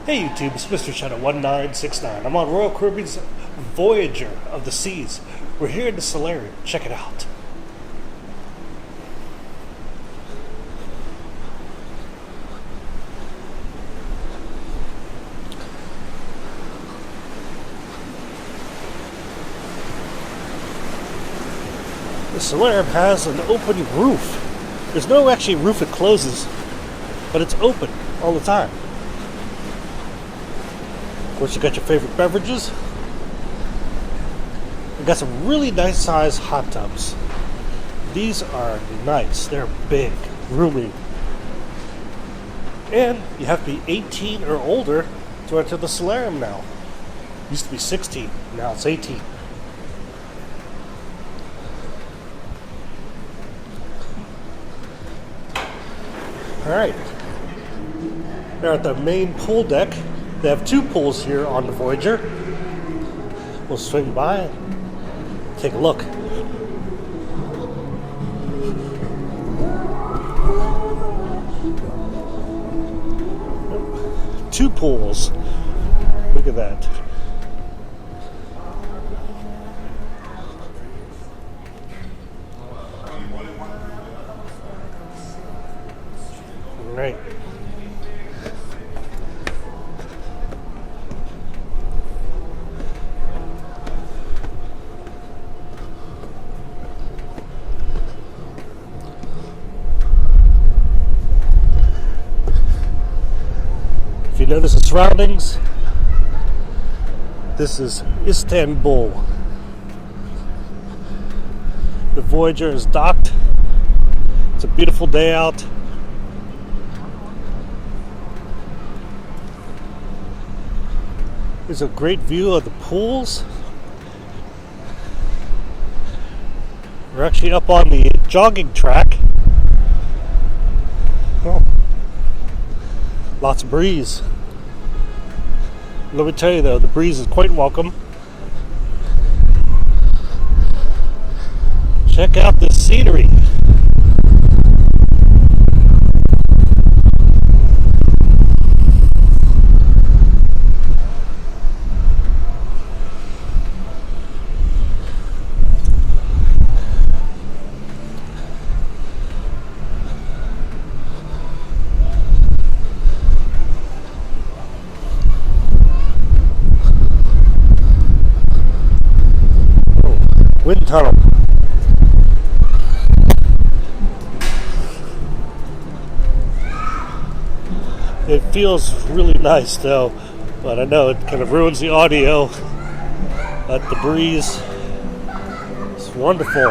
Hey YouTube, it's Mr. Shadow 1969. I'm on Royal Caribbean's Voyager of the Seas. We're here in the Solarium. Check it out. The Solarium has an open roof. There's no actually roof it closes, but it's open all the time. Of course, you got your favorite beverages. We got some really nice sized hot tubs. These are nice. They're big, roomy. And you have to be 18 or older to enter the Solarium now. Used to be 16, now it's 18. Alright. They're at the main pool deck. They have two pools here on the Voyager. We'll swing by and take a look. Two pools. Look at that. All right. If you notice the surroundings, this is Istanbul. The Voyager is docked. It's a beautiful day out. There's a great view of the pools. We're actually up on the jogging track. Oh. Lots of breeze. Let me tell you though, the breeze is quite welcome. Check out this scenery. Wind tunnel. It feels really nice though, but I know it kind of ruins the audio. But the breeze is wonderful,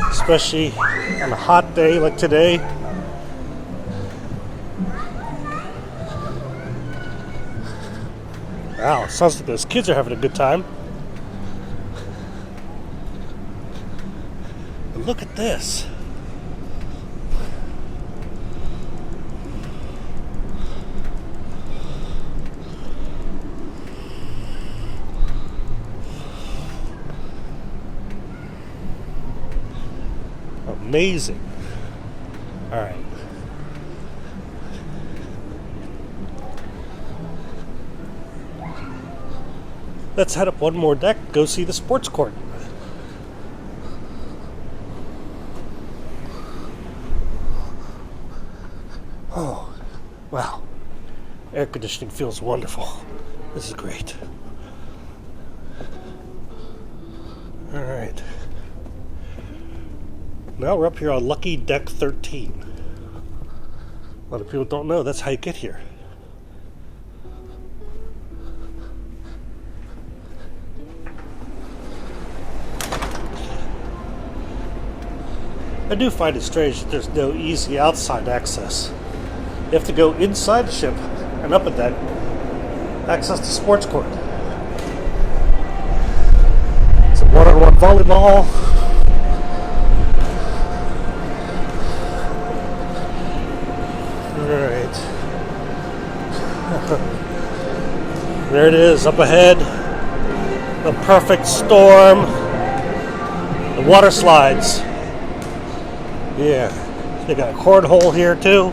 especially on a hot day like today. Wow, it sounds like those kids are having a good time. Look at this. Amazing. All right. Let's head up one more deck, go see the sports court. Oh, wow. Air conditioning feels wonderful. This is great. All right. Now we're up here on Lucky Deck 13. A lot of people don't know that's how you get here. I do find it strange that there's no easy outside access. You have to go inside the ship and up a deck, access the sports court. Some one-on-one volleyball. Alright. There it is, up ahead. The perfect storm. The Waterslides. Yeah. They got a cornhole here too.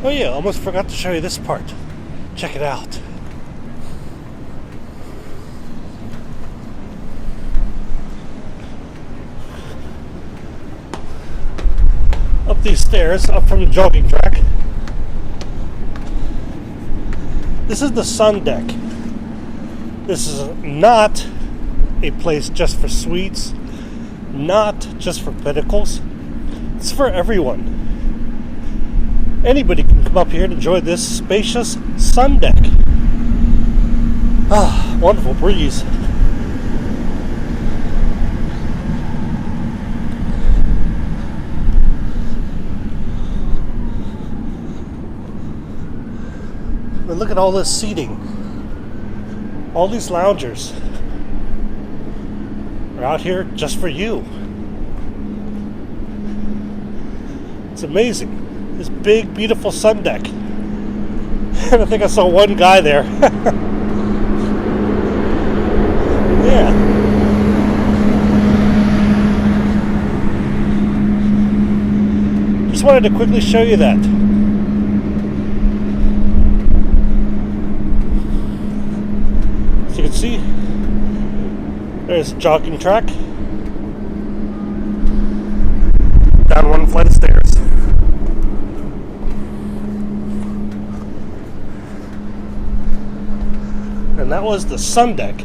Oh yeah, almost forgot to show you this part. Check it out. Up these stairs, up from the jogging track. This is the sun deck. This is not a place just for suites, not just for pinnacles. It's for everyone. Anybody can come up here and enjoy this spacious sun deck. Ah, wonderful breeze. But look at all this seating. All these loungers are out here just for you. It's amazing. This big, beautiful sun deck. And I think I saw one guy there. Yeah. Just wanted to quickly show you that. As you can see, there's a jogging track. Down one flight of stairs. And that was the sun deck.